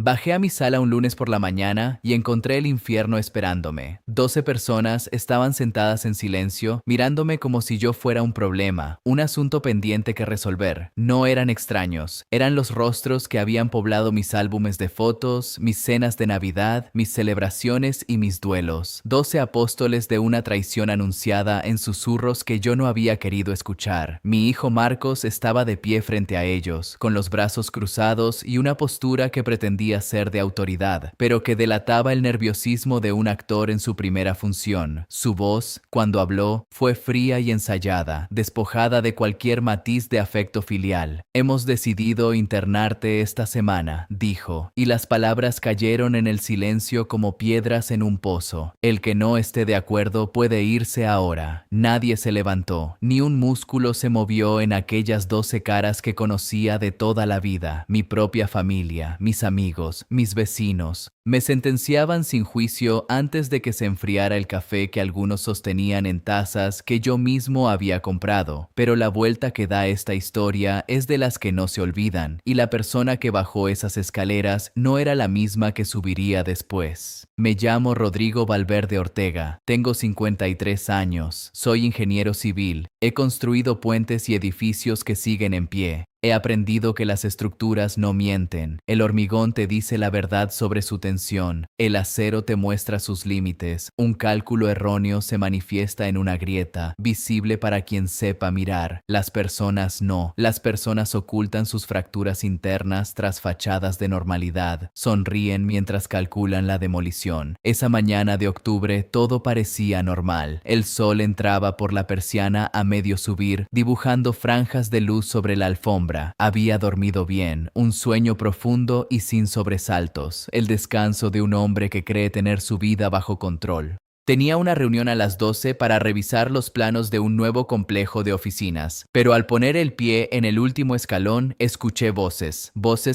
Bajé a mi sala un lunes por la mañana y encontré el infierno esperándome. 12 personas estaban sentadas en silencio, mirándome como si yo fuera un problema, un asunto pendiente que resolver. No eran extraños, eran los rostros que habían poblado mis álbumes de fotos, mis cenas de Navidad, mis celebraciones y mis duelos. 12 apóstoles de una traición anunciada en susurros que yo no había querido escuchar. Mi hijo Marcos estaba de pie frente a ellos, con los brazos cruzados y una postura que pretendía ser de autoridad, pero que delataba el nerviosismo de un actor en su primera función. Su voz, cuando habló, fue fría y ensayada, despojada de cualquier matiz de afecto filial. Hemos decidido internarte esta semana, dijo, y las palabras cayeron en el silencio como piedras en un pozo. El que no esté de acuerdo puede irse ahora. Nadie se levantó, ni un músculo se movió en aquellas 12 caras que conocía de toda la vida, mi propia familia, mis amigos, mis vecinos. Me sentenciaban sin juicio antes de que se enfriara el café que algunos sostenían en tazas que yo mismo había comprado. Pero la vuelta que da esta historia es de las que no se olvidan, y la persona que bajó esas escaleras no era la misma que subiría después. Me llamo Rodrigo Valverde Ortega, tengo 53 años, soy ingeniero civil, he construido puentes y edificios que siguen en pie. He aprendido que las estructuras no mienten. El hormigón te dice la verdad sobre su tensión. El acero te muestra sus límites. Un cálculo erróneo se manifiesta en una grieta, visible para quien sepa mirar. Las personas no. Las personas ocultan sus fracturas internas tras fachadas de normalidad. Sonríen mientras calculan la demolición. Esa mañana de octubre todo parecía normal. El sol entraba por la persiana a medio subir, dibujando franjas de luz sobre la alfombra. Había dormido bien, un sueño profundo y sin sobresaltos, el descanso de un hombre que cree tener su vida bajo control. Tenía una reunión a las 12 para revisar los planos de un nuevo complejo de oficinas, pero al poner el pie en el último escalón, escuché voces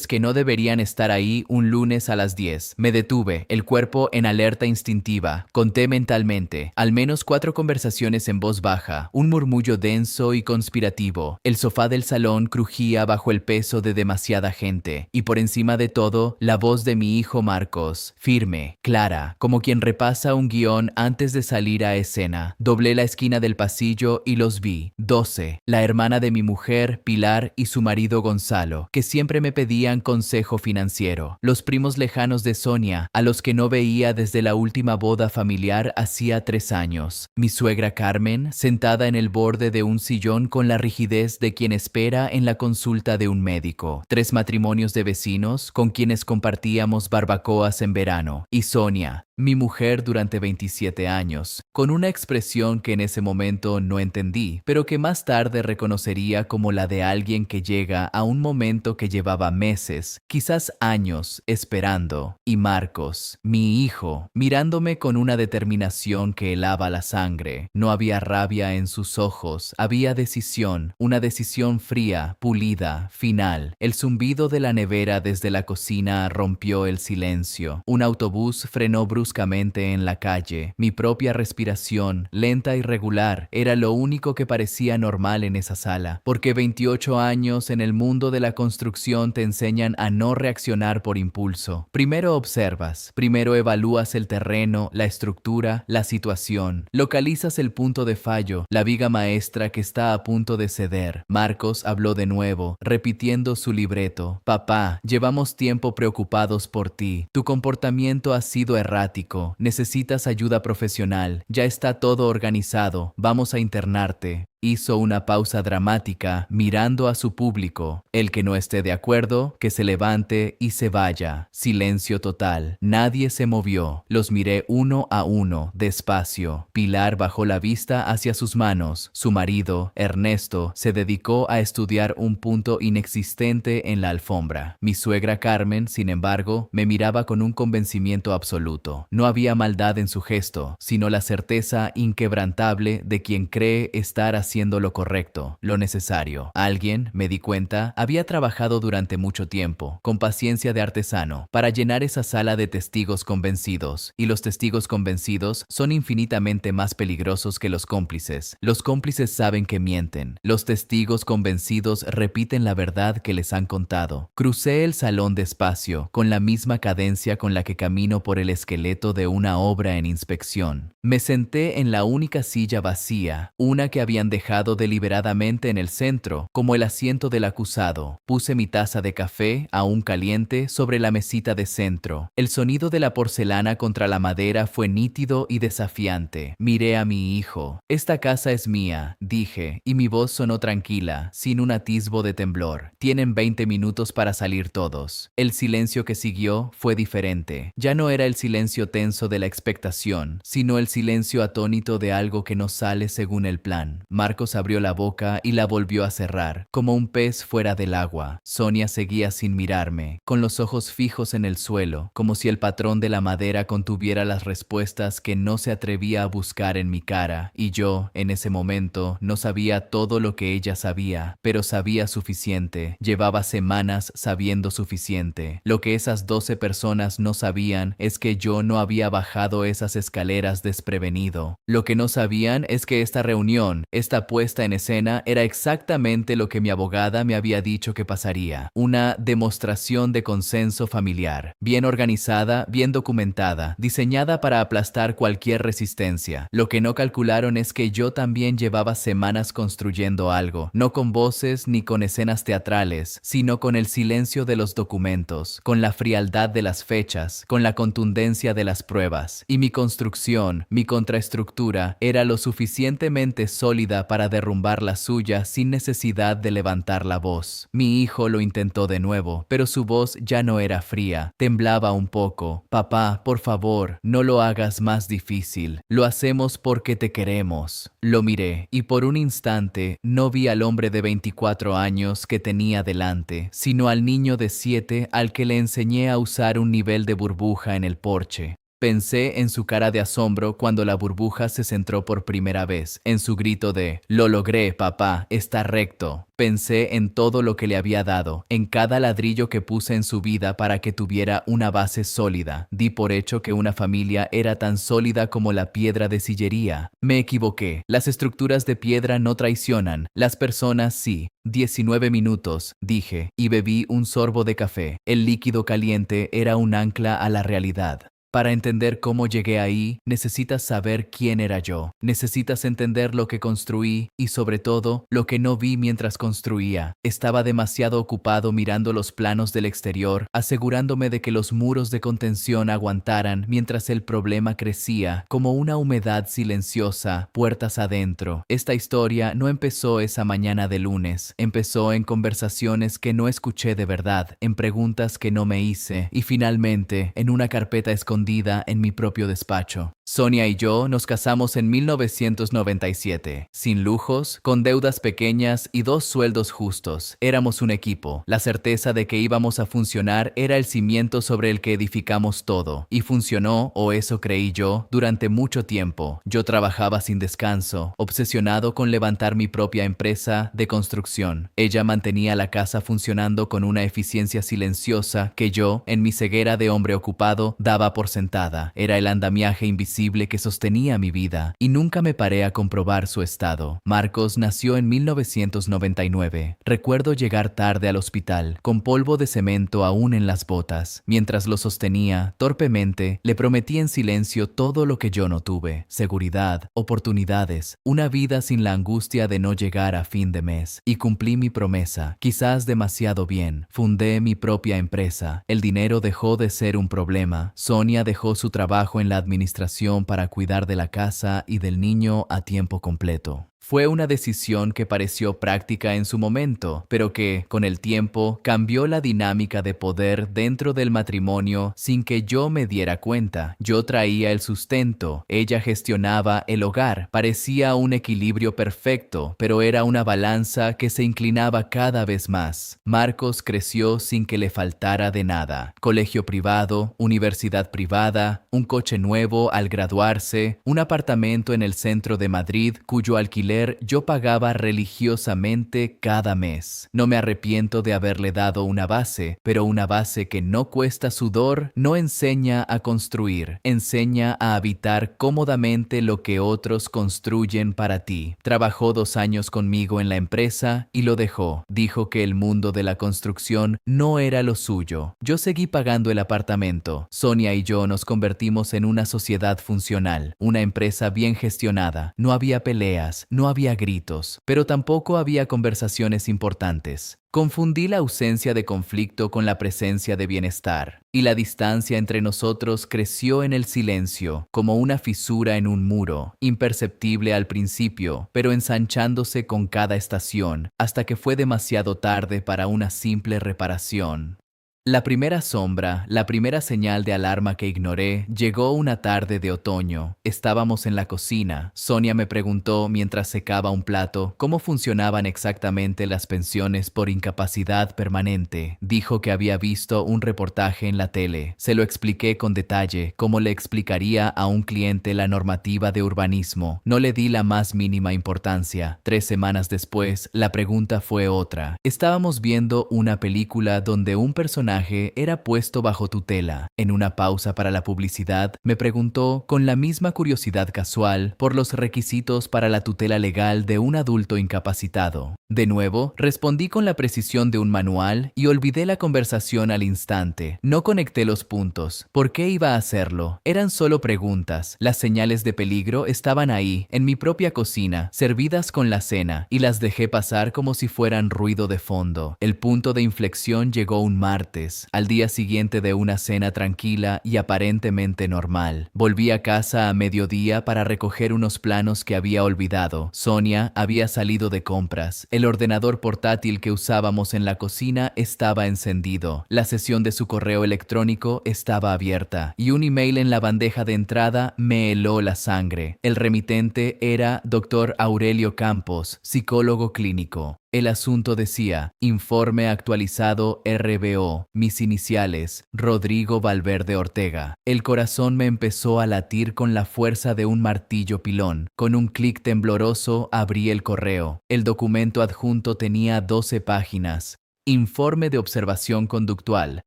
que no deberían estar ahí un lunes a las 10. Me detuve, el cuerpo en alerta instintiva. Conté mentalmente, al menos 4 conversaciones en voz baja, un murmullo denso y conspirativo. El sofá del salón crujía bajo el peso de demasiada gente, y por encima de todo, la voz de mi hijo Marcos, firme, clara, como quien repasa un guión antes de salir a escena. Doblé la esquina del pasillo y los vi. 12. La hermana de mi mujer, Pilar, y su marido Gonzalo, que siempre me pedían consejo financiero. Los primos lejanos de Sonia, a los que no veía desde la última boda familiar hacía 3 años. Mi suegra Carmen, sentada en el borde de un sillón con la rigidez de quien espera en la consulta de un médico. 3 matrimonios de vecinos con quienes compartíamos barbacoas en verano. Y Sonia, mi mujer durante 27 años, con una expresión que en ese momento no entendí, pero que más tarde reconocería como la de alguien que llega a un momento que llevaba meses, quizás años, esperando. Y Marcos, mi hijo, mirándome con una determinación que helaba la sangre. No había rabia en sus ojos, había decisión, una decisión fría, pulida, final. El zumbido de la nevera desde la cocina rompió el silencio. Un autobús frenó bruscamente en la calle. Mi propia respiración, lenta y regular, era lo único que parecía normal en esa sala, porque 28 años en el mundo de la construcción te enseñan a no reaccionar por impulso. Primero observas, primero evalúas el terreno, la estructura, la situación. Localizas el punto de fallo, la viga maestra que está a punto de ceder. Marcos habló de nuevo, repitiendo su libreto. Papá, llevamos tiempo preocupados por ti. Tu comportamiento ha sido errático. Necesitas ayuda profesional. Ya está todo organizado. Vamos a internarte. Hizo una pausa dramática, mirando a su público. El que no esté de acuerdo, que se levante y se vaya. Silencio total. Nadie se movió. Los miré uno a uno, despacio. Pilar bajó la vista hacia sus manos. Su marido, Ernesto, se dedicó a estudiar un punto inexistente en la alfombra. Mi suegra Carmen, sin embargo, me miraba con un convencimiento absoluto. No había maldad en su gesto, sino la certeza inquebrantable de quien cree estar haciendo haciendo lo correcto, lo necesario. Alguien, me di cuenta, había trabajado durante mucho tiempo, con paciencia de artesano, para llenar esa sala de testigos convencidos. Y los testigos convencidos son infinitamente más peligrosos que los cómplices. Los cómplices saben que mienten. Los testigos convencidos repiten la verdad que les han contado. Crucé el salón despacio, con la misma cadencia con la que camino por el esqueleto de una obra en inspección. Me senté en la única silla vacía, una que habían dejado deliberadamente en el centro, como el asiento del acusado. Puse mi taza de café, aún caliente, sobre la mesita de centro. El sonido de la porcelana contra la madera fue nítido y desafiante. Miré a mi hijo. «Esta casa es mía», dije, y mi voz sonó tranquila, sin un atisbo de temblor. «Tienen 20 minutos para salir todos». El silencio que siguió fue diferente. Ya no era el silencio tenso de la expectación, sino el silencio atónito de algo que no sale según el plan. Marcos abrió la boca y la volvió a cerrar, como un pez fuera del agua. Sonia seguía sin mirarme, con los ojos fijos en el suelo, como si el patrón de la madera contuviera las respuestas que no se atrevía a buscar en mi cara, y yo, en ese momento, no sabía todo lo que ella sabía, pero sabía suficiente. Llevaba semanas sabiendo suficiente. Lo que esas 12 personas no sabían es que yo no había bajado esas escaleras desprevenido. Lo que no sabían es que esta reunión, esta puesta en escena, era exactamente lo que mi abogada me había dicho que pasaría. Una demostración de consenso familiar, bien organizada, bien documentada, diseñada para aplastar cualquier resistencia. Lo que no calcularon es que yo también llevaba semanas construyendo algo, no con voces ni con escenas teatrales, sino con el silencio de los documentos, con la frialdad de las fechas, con la contundencia de las pruebas. Y mi construcción, mi contraestructura, era lo suficientemente sólida para derrumbar la suya sin necesidad de levantar la voz. Mi hijo lo intentó de nuevo, pero su voz ya no era fría, temblaba un poco. «Papá, por favor, no lo hagas más difícil. Lo hacemos porque te queremos». Lo miré, y por un instante no vi al hombre de 24 años que tenía delante, sino al niño de 7 al que le enseñé a usar un nivel de burbuja en el porche. Pensé en su cara de asombro cuando la burbuja se centró por primera vez, en su grito de «Lo logré, papá, está recto». Pensé en todo lo que le había dado, en cada ladrillo que puse en su vida para que tuviera una base sólida. Di por hecho que una familia era tan sólida como la piedra de sillería. Me equivoqué. Las estructuras de piedra no traicionan, las personas sí. 19 minutos, dije, y bebí un sorbo de café. El líquido caliente era un ancla a la realidad. Para entender cómo llegué ahí, necesitas saber quién era yo. Necesitas entender lo que construí y, sobre todo, lo que no vi mientras construía. Estaba demasiado ocupado mirando los planos del exterior, asegurándome de que los muros de contención aguantaran mientras el problema crecía, como una humedad silenciosa, puertas adentro. Esta historia no empezó esa mañana de lunes. Empezó en conversaciones que no escuché de verdad, en preguntas que no me hice, y finalmente, en una carpeta escondida en mi propio despacho. Sonia y yo nos casamos en 1997, sin lujos, con deudas pequeñas y 2 sueldos justos. Éramos un equipo. La certeza de que íbamos a funcionar era el cimiento sobre el que edificamos todo. Y funcionó, o eso creí yo, durante mucho tiempo. Yo trabajaba sin descanso, obsesionado con levantar mi propia empresa de construcción. Ella mantenía la casa funcionando con una eficiencia silenciosa que yo, en mi ceguera de hombre ocupado, daba por sentada. Era el andamiaje invisible que sostenía mi vida, y nunca me paré a comprobar su estado. Marcos nació en 1999. Recuerdo llegar tarde al hospital, con polvo de cemento aún en las botas. Mientras lo sostenía, torpemente, le prometí en silencio todo lo que yo no tuve: seguridad, oportunidades, una vida sin la angustia de no llegar a fin de mes. Y cumplí mi promesa, quizás demasiado bien. Fundé mi propia empresa. El dinero dejó de ser un problema. Sonia dejó su trabajo en la administración para cuidar de la casa y del niño a tiempo completo. Fue una decisión que pareció práctica en su momento, pero que, con el tiempo, cambió la dinámica de poder dentro del matrimonio sin que yo me diera cuenta. Yo traía el sustento, ella gestionaba el hogar. Parecía un equilibrio perfecto, pero era una balanza que se inclinaba cada vez más. Marcos creció sin que le faltara de nada. Colegio privado, universidad privada, un coche nuevo al graduarse, un apartamento en el centro de Madrid cuyo alquiler alquiler yo pagaba religiosamente cada mes. No me arrepiento de haberle dado una base, pero una base que no cuesta sudor no enseña a construir, enseña a habitar cómodamente lo que otros construyen para ti. Trabajó 2 años conmigo en la empresa y lo dejó. Dijo que el mundo de la construcción no era lo suyo. Yo seguí pagando el apartamento. Sonia y yo nos convertimos en una sociedad funcional, una empresa bien gestionada. No había peleas, no había gritos, pero tampoco había conversaciones importantes. Confundí la ausencia de conflicto con la presencia de bienestar, y la distancia entre nosotros creció en el silencio, como una fisura en un muro, imperceptible al principio, pero ensanchándose con cada estación, hasta que fue demasiado tarde para una simple reparación. La primera sombra, la primera señal de alarma que ignoré, llegó una tarde de otoño. Estábamos en la cocina. Sonia me preguntó mientras secaba un plato cómo funcionaban exactamente las pensiones por incapacidad permanente. Dijo que había visto un reportaje en la tele. Se lo expliqué con detalle, como le explicaría a un cliente la normativa de urbanismo. No le di la más mínima importancia. 3 semanas después, la pregunta fue otra. Estábamos viendo una película donde un personaje era puesto bajo tutela. En una pausa para la publicidad, me preguntó, con la misma curiosidad casual, por los requisitos para la tutela legal de un adulto incapacitado. De nuevo, respondí con la precisión de un manual y olvidé la conversación al instante. No conecté los puntos. ¿Por qué iba a hacerlo? Eran solo preguntas. Las señales de peligro estaban ahí, en mi propia cocina, servidas con la cena, y las dejé pasar como si fueran ruido de fondo. El punto de inflexión llegó un martes, al día siguiente de una cena tranquila y aparentemente normal. Volví a casa a mediodía para recoger unos planos que había olvidado. Sonia había salido de compras. El ordenador portátil que usábamos en la cocina estaba encendido. La sesión de su correo electrónico estaba abierta y un email en la bandeja de entrada me heló la sangre. El remitente era Dr. Aurelio Campos, psicólogo clínico. El asunto decía, informe actualizado RBO, mis iniciales, Rodrigo Valverde Ortega. El corazón me empezó a latir con la fuerza de un martillo pilón. Con un clic tembloroso abrí el correo. El documento adjunto tenía 12 páginas. Informe de observación conductual,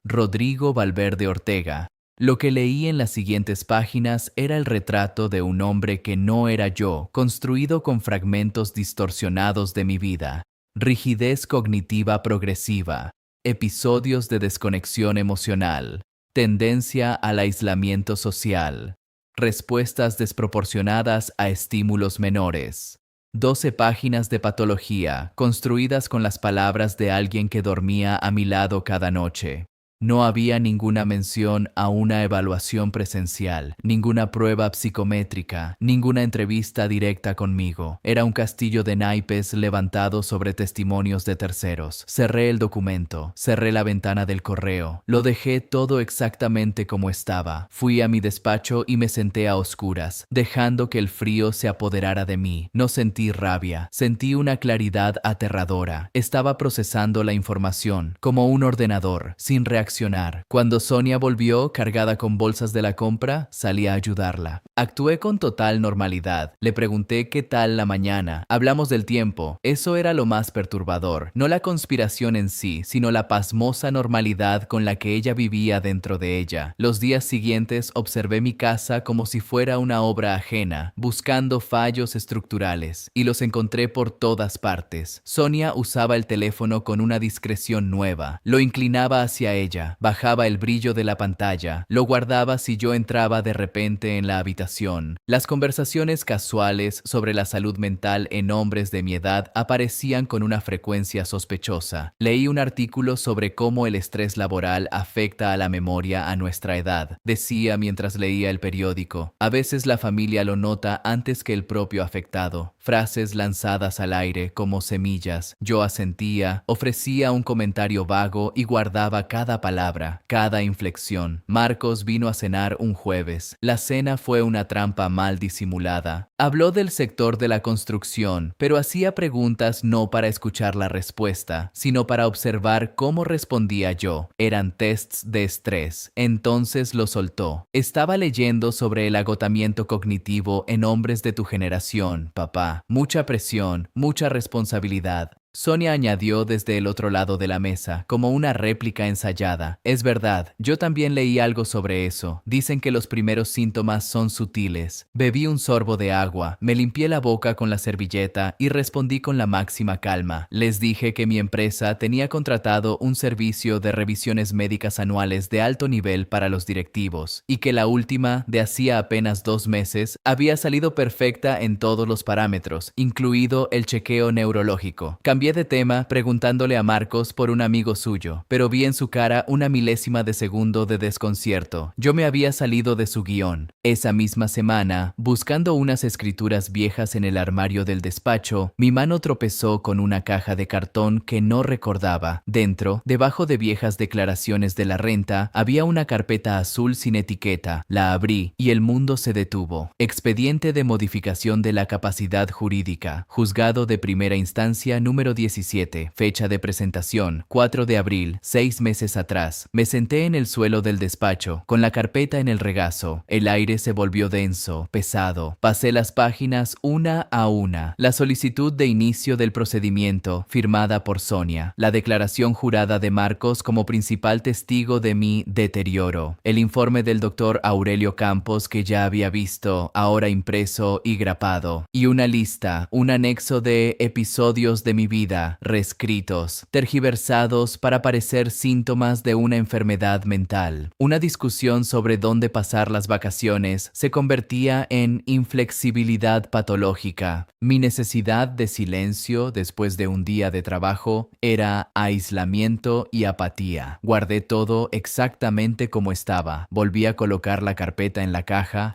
Rodrigo Valverde Ortega. Lo que leí en las siguientes páginas era el retrato de un hombre que no era yo, construido con fragmentos distorsionados de mi vida. Rigidez cognitiva progresiva, episodios de desconexión emocional, tendencia al aislamiento social, respuestas desproporcionadas a estímulos menores. 12 páginas de patología, construidas con las palabras de alguien que dormía a mi lado cada noche. No había ninguna mención a una evaluación presencial, ninguna prueba psicométrica, ninguna entrevista directa conmigo. Era un castillo de naipes levantado sobre testimonios de terceros. Cerré el documento, cerré la ventana del correo, lo dejé todo exactamente como estaba. Fui a mi despacho y me senté a oscuras, dejando que el frío se apoderara de mí. No sentí rabia, sentí una claridad aterradora. Estaba procesando la información, como un ordenador, sin reaccionar. Cuando Sonia volvió, cargada con bolsas de la compra, salí a ayudarla. Actué con total normalidad. Le pregunté qué tal la mañana. Hablamos del tiempo. Eso era lo más perturbador. No la conspiración en sí, sino la pasmosa normalidad con la que ella vivía dentro de ella. Los días siguientes observé mi casa como si fuera una obra ajena, buscando fallos estructurales, y los encontré por todas partes. Sonia usaba el teléfono con una discreción nueva. Lo inclinaba hacia ella. Bajaba el brillo de la pantalla, lo guardaba si yo entraba de repente en la habitación. Las conversaciones casuales sobre la salud mental en hombres de mi edad aparecían con una frecuencia sospechosa. Leí un artículo sobre cómo el estrés laboral afecta a la memoria a nuestra edad. Decía mientras leía el periódico, a veces la familia lo nota antes que el propio afectado. Frases lanzadas al aire como semillas. Yo asentía, ofrecía un comentario vago y guardaba cada palabra, cada inflexión. Marcos vino a cenar un jueves. La cena fue una trampa mal disimulada. Habló del sector de la construcción, pero hacía preguntas no para escuchar la respuesta, sino para observar cómo respondía yo. Eran tests de estrés. Entonces lo soltó. Estaba leyendo sobre el agotamiento cognitivo en hombres de tu generación, papá. Mucha presión, mucha responsabilidad. Sonia añadió desde el otro lado de la mesa, como una réplica ensayada. Es verdad, yo también leí algo sobre eso. Dicen que los primeros síntomas son sutiles. Bebí un sorbo de agua, me limpié la boca con la servilleta y respondí con la máxima calma. Les dije que mi empresa tenía contratado un servicio de revisiones médicas anuales de alto nivel para los directivos y que la última, de hacía apenas 2 meses, había salido perfecta en todos los parámetros, incluido el chequeo neurológico. Cambié de tema preguntándole a Marcos por un amigo suyo, pero vi en su cara una milésima de segundo de desconcierto. Yo me había salido de su guión. Esa misma semana, buscando unas escrituras viejas en el armario del despacho, mi mano tropezó con una caja de cartón que no recordaba. Dentro, debajo de viejas declaraciones de la renta, había una carpeta azul sin etiqueta. La abrí y el mundo se detuvo. Expediente de modificación de la capacidad jurídica. Juzgado de primera instancia número 17. Fecha de presentación, 4 de abril, 6 meses atrás. Me senté en el suelo del despacho, con la carpeta en el regazo. El aire se volvió denso, pesado. Pasé las páginas una a una. La solicitud de inicio del procedimiento, firmada por Sonia. La declaración jurada de Marcos como principal testigo de mi deterioro. El informe del doctor Aurelio Campos que ya había visto, ahora impreso y grapado. Y una lista, un anexo de episodios de mi vida, reescritos, tergiversados para parecer síntomas de una enfermedad mental. Una discusión sobre dónde pasar las vacaciones se convertía en inflexibilidad patológica. Mi necesidad de silencio después de un día de trabajo era aislamiento y apatía. Guardé todo exactamente como estaba. Volví a colocar la carpeta en la caja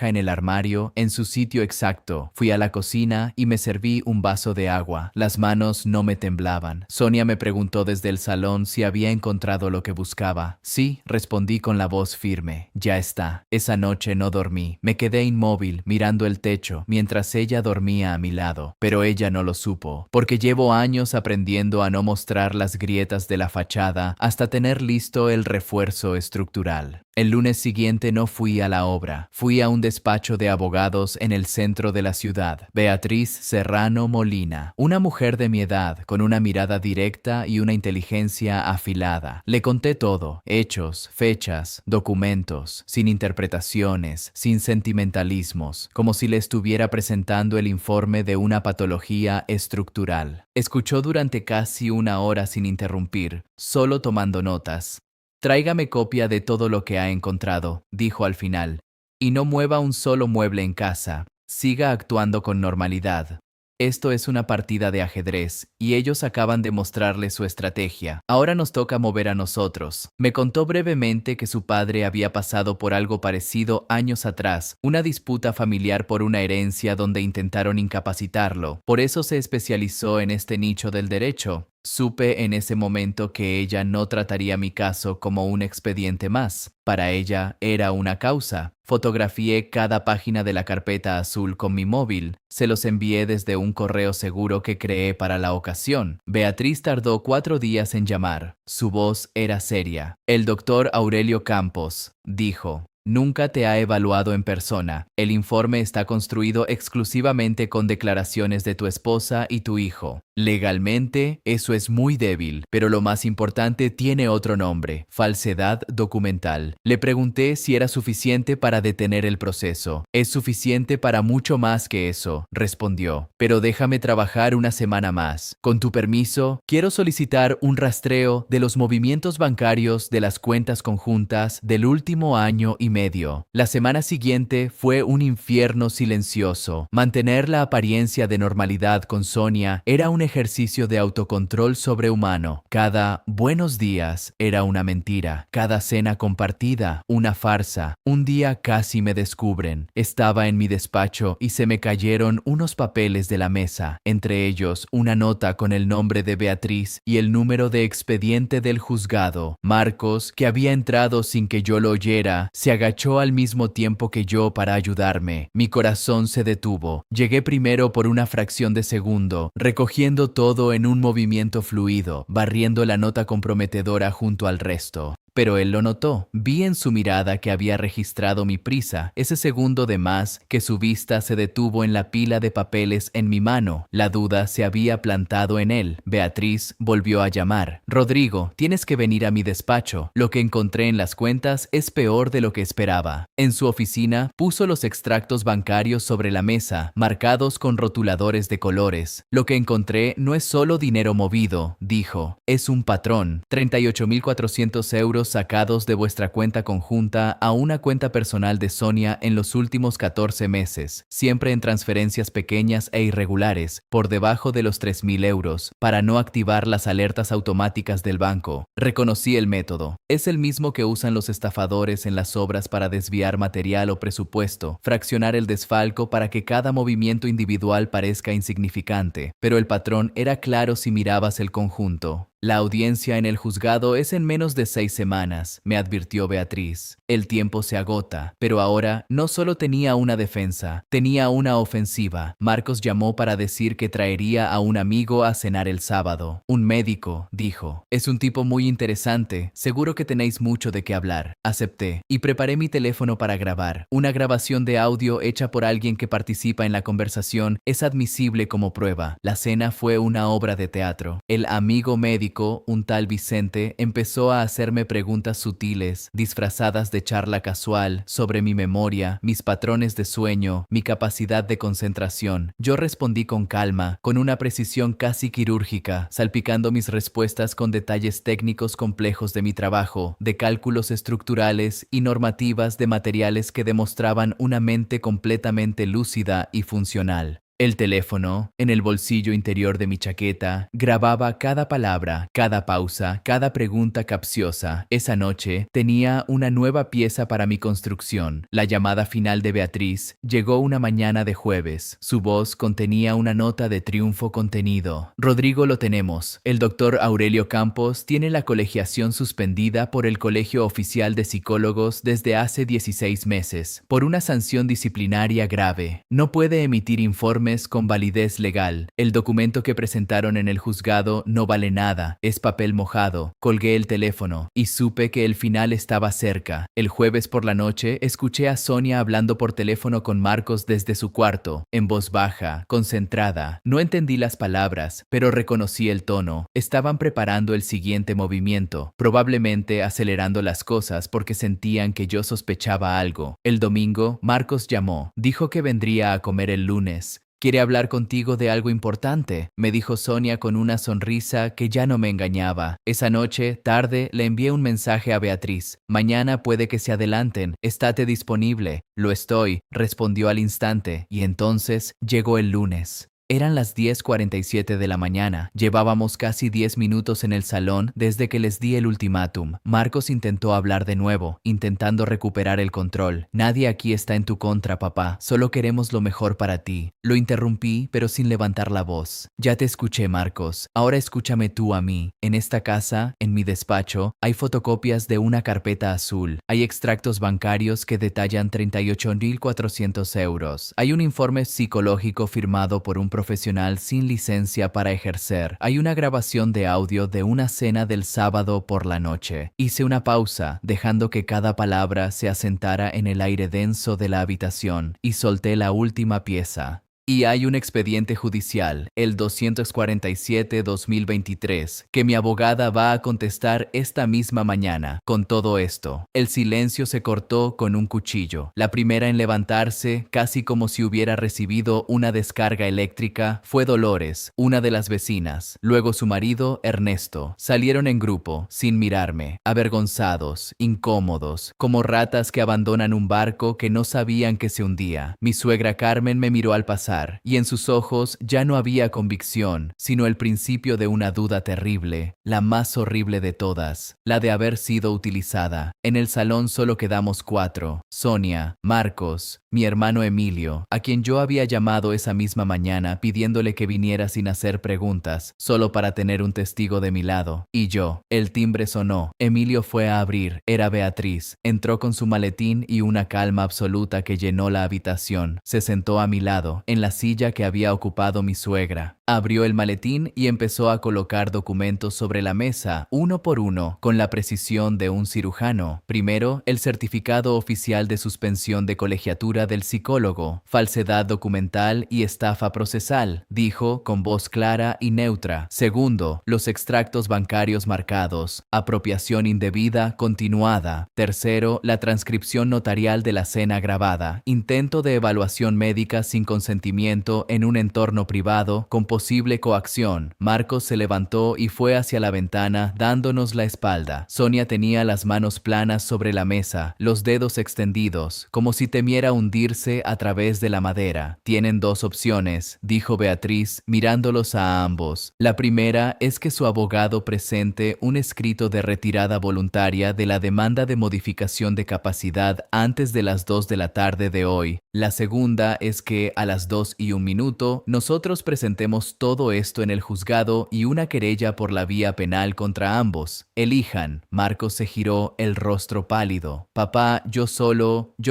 en el armario, en su sitio exacto. Fui a la cocina y me serví un vaso de agua. Las manos no me temblaban. Sonia me preguntó desde el salón si había encontrado lo que buscaba. Sí, respondí con la voz firme. Ya está. Esa noche no dormí. Me quedé inmóvil, mirando el techo, mientras ella dormía a mi lado. Pero ella no lo supo, porque llevo años aprendiendo a no mostrar las grietas de la fachada hasta tener listo el refuerzo estructural. El lunes siguiente no fui a la obra. Fui a un despacho de abogados en el centro de la ciudad. Beatriz Serrano Molina, una mujer de mi edad, con una mirada directa y una inteligencia afilada. Le conté todo, hechos, fechas, documentos, sin interpretaciones, sin sentimentalismos, como si le estuviera presentando el informe de una patología estructural. Escuchó durante casi 1 hora sin interrumpir, solo tomando notas. Tráigame copia de todo lo que ha encontrado, dijo al final, y no mueva un solo mueble en casa. Siga actuando con normalidad. Esto es una partida de ajedrez, y ellos acaban de mostrarle su estrategia. Ahora nos toca mover a nosotros. Me contó brevemente que su padre había pasado por algo parecido años atrás, una disputa familiar por una herencia donde intentaron incapacitarlo. Por eso se especializó en este nicho del derecho. Supe en ese momento que ella no trataría mi caso como un expediente más. Para ella era una causa. Fotografié cada página de la carpeta azul con mi móvil. Se los envié desde un correo seguro que creé para la ocasión. Beatriz tardó 4 días en llamar. Su voz era seria. El doctor Aurelio Campos dijo: Nunca te ha evaluado en persona. El informe está construido exclusivamente con declaraciones de tu esposa y tu hijo. Legalmente, eso es muy débil, pero lo más importante tiene otro nombre: falsedad documental. Le pregunté si era suficiente para detener el proceso. Es suficiente para mucho más que eso, respondió. Pero déjame trabajar 1 semana más. Con tu permiso, quiero solicitar un rastreo de los movimientos bancarios de las cuentas conjuntas del último año y medio. La semana siguiente fue un infierno silencioso. Mantener la apariencia de normalidad con Sonia era un ejercicio de autocontrol sobrehumano. Cada buenos días era una mentira. Cada cena compartida, una farsa. Un día casi me descubren. Estaba en mi despacho y se me cayeron unos papeles de la mesa, entre ellos una nota con el nombre de Beatriz y el número de expediente del juzgado. Marcos, que había entrado sin que yo lo oyera, se agachó al mismo tiempo que yo para ayudarme. Mi corazón se detuvo. Llegué primero por una fracción de segundo, recogiendo todo en un movimiento fluido, barriendo la nota comprometedora junto al resto. Pero él lo notó. Vi en su mirada que había registrado mi prisa, ese segundo de más que su vista se detuvo en la pila de papeles en mi mano. La duda se había plantado en él. Beatriz volvió a llamar. Rodrigo, tienes que venir a mi despacho. Lo que encontré en las cuentas es peor de lo que esperaba. En su oficina puso los extractos bancarios sobre la mesa, marcados con rotuladores de colores. Lo que encontré no es solo dinero movido, dijo. Es un patrón. 38.400 euros sacados de vuestra cuenta conjunta a una cuenta personal de Sonia en los últimos 14 meses, siempre en transferencias pequeñas e irregulares, por debajo de los 3.000 euros, para no activar las alertas automáticas del banco. Reconocí el método. Es el mismo que usan los estafadores en las obras para desviar material o presupuesto, fraccionar el desfalco para que cada movimiento individual parezca insignificante, pero el patrón era claro si mirabas el conjunto. La audiencia en el juzgado es en menos de 6 semanas, me advirtió Beatriz. El tiempo se agota, pero ahora no solo tenía una defensa, tenía una ofensiva. Marcos llamó para decir que traería a un amigo a cenar el sábado. Un médico, dijo. Es un tipo muy interesante, seguro que tenéis mucho de qué hablar. Acepté, y preparé mi teléfono para grabar. Una grabación de audio hecha por alguien que participa en la conversación es admisible como prueba. La cena fue una obra de teatro. El amigo médico, un tal Vicente, empezó a hacerme preguntas sutiles, disfrazadas de charla casual, sobre mi memoria, mis patrones de sueño, mi capacidad de concentración. Yo respondí con calma, con una precisión casi quirúrgica, salpicando mis respuestas con detalles técnicos complejos de mi trabajo, de cálculos estructurales y normativas de materiales que demostraban una mente completamente lúcida y funcional. El teléfono, en el bolsillo interior de mi chaqueta, grababa cada palabra, cada pausa, cada pregunta capciosa. Esa noche tenía una nueva pieza para mi construcción. La llamada final de Beatriz llegó una mañana de jueves. Su voz contenía una nota de triunfo contenido. Rodrigo, lo tenemos. El doctor Aurelio Campos tiene la colegiación suspendida por el Colegio Oficial de Psicólogos desde hace 16 meses, por una sanción disciplinaria grave. No puede emitir informes con validez legal. El documento que presentaron en el juzgado no vale nada, es papel mojado. Colgué el teléfono y supe que el final estaba cerca. El jueves por la noche escuché a Sonia hablando por teléfono con Marcos desde su cuarto, en voz baja, concentrada. No entendí las palabras, pero reconocí el tono. Estaban preparando el siguiente movimiento, probablemente acelerando las cosas porque sentían que yo sospechaba algo. El domingo, Marcos llamó. Dijo que vendría a comer el lunes. «Quiere hablar contigo de algo importante», me dijo Sonia con una sonrisa que ya no me engañaba. Esa noche, tarde, le envié un mensaje a Beatriz. «Mañana puede que se adelanten. Estate disponible». «Lo estoy», respondió al instante, y entonces llegó el lunes. Eran las 10:47 de la mañana. Llevábamos casi 10 minutos en el salón desde que les di el ultimátum. Marcos intentó hablar de nuevo, intentando recuperar el control. «Nadie aquí está en tu contra, papá. Solo queremos lo mejor para ti». Lo interrumpí, pero sin levantar la voz. «Ya te escuché, Marcos. Ahora escúchame tú a mí. En esta casa, en mi despacho, hay fotocopias de una carpeta azul. Hay extractos bancarios que detallan 38.400 euros. Hay un informe psicológico firmado por un profesional sin licencia para ejercer. Hay una grabación de audio de una cena del sábado por la noche». Hice una pausa, dejando que cada palabra se asentara en el aire denso de la habitación, y solté la última pieza. Y hay un expediente judicial, el 247-2023, que mi abogada va a contestar esta misma mañana. Con todo esto, el silencio se cortó con un cuchillo. La primera en levantarse, casi como si hubiera recibido una descarga eléctrica, fue Dolores, una de las vecinas. Luego su marido, Ernesto. Salieron en grupo, sin mirarme, avergonzados, incómodos, como ratas que abandonan un barco que no sabían que se hundía. Mi suegra Carmen me miró al pasar, y en sus ojos ya no había convicción, sino el principio de una duda terrible, la más horrible de todas, la de haber sido utilizada. En el salón solo quedamos 4, Sonia, Marcos, mi hermano Emilio, a quien yo había llamado esa misma mañana pidiéndole que viniera sin hacer preguntas, solo para tener un testigo de mi lado, y yo. El timbre sonó. Emilio fue a abrir. Era Beatriz. Entró con su maletín y una calma absoluta que llenó la habitación. Se sentó a mi lado, en la silla que había ocupado mi suegra. Abrió el maletín y empezó a colocar documentos sobre la mesa, uno por uno, con la precisión de un cirujano. Primero, el certificado oficial de suspensión de colegiatura del psicólogo, falsedad documental y estafa procesal, dijo con voz clara y neutra. Segundo, los extractos bancarios marcados, apropiación indebida continuada. Tercero, la transcripción notarial de la cena grabada, intento de evaluación médica sin consentimiento en un entorno privado con posible coacción. Marcos se levantó y fue hacia la ventana, dándonos la espalda. Sonia tenía las manos planas sobre la mesa, los dedos extendidos, como si temiera hundirse a través de la madera. Tienen 2 opciones, dijo Beatriz, mirándolos a ambos. La primera es que su abogado presente un escrito de retirada voluntaria de la demanda de modificación de capacidad antes de las 2 de la tarde de hoy. La segunda es que a las 2:01 nosotros presentemos todo esto en el juzgado y una querella por la vía penal contra ambos. Elijan. Marcos se giró, el rostro pálido. Papá, yo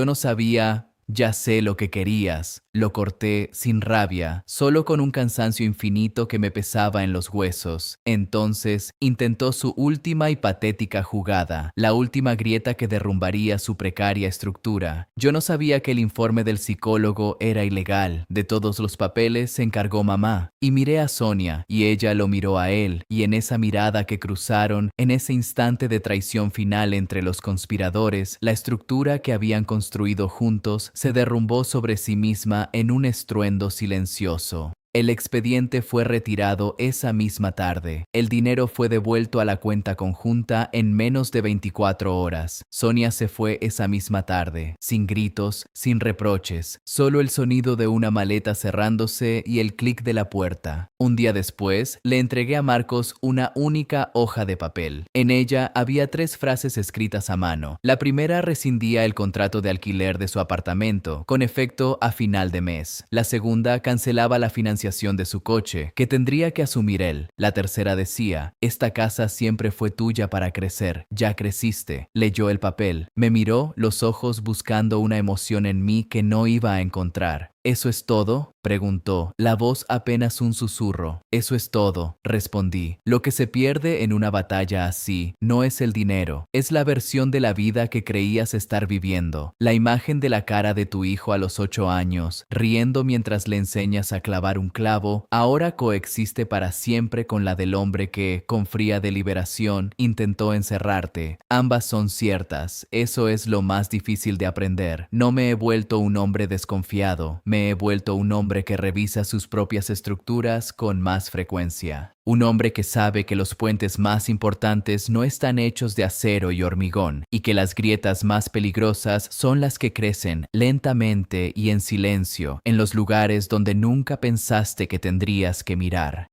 no sabía. Ya sé lo que querías. Lo corté sin rabia, solo con un cansancio infinito que me pesaba en los huesos. Entonces intentó su última y patética jugada, la última grieta que derrumbaría su precaria estructura. Yo no sabía que el informe del psicólogo era ilegal. De todos los papeles se encargó mamá. Y miré a Sonia, y ella lo miró a él, y en esa mirada que cruzaron, en ese instante de traición final entre los conspiradores, la estructura que habían construido juntos se derrumbó sobre sí misma en un estruendo silencioso. El expediente fue retirado esa misma tarde. El dinero fue devuelto a la cuenta conjunta en menos de 24 horas. Sonia se fue esa misma tarde, sin gritos, sin reproches, solo el sonido de una maleta cerrándose y el clic de la puerta. Un día después, le entregué a Marcos una única hoja de papel. En ella había 3 frases escritas a mano. La primera rescindía el contrato de alquiler de su apartamento, con efecto a final de mes. La segunda cancelaba la financiación de su coche, que tendría que asumir él. La tercera decía: esta casa siempre fue tuya para crecer, ya creciste. Leyó el papel, me miró, los ojos buscando una emoción en mí que no iba a encontrar. ¿Eso es todo?, preguntó, la voz apenas un susurro. Eso es todo, respondí. Lo que se pierde en una batalla así no es el dinero, es la versión de la vida que creías estar viviendo. La imagen de la cara de tu hijo a los 8 años, riendo mientras le enseñas a clavar un clavo, ahora coexiste para siempre con la del hombre que, con fría deliberación, intentó encerrarte. Ambas son ciertas, eso es lo más difícil de aprender. No me he vuelto un hombre desconfiado, me he vuelto un hombre que revisa sus propias estructuras con más frecuencia. Un hombre que sabe que los puentes más importantes no están hechos de acero y hormigón, y que las grietas más peligrosas son las que crecen lentamente y en silencio, en los lugares donde nunca pensaste que tendrías que mirar.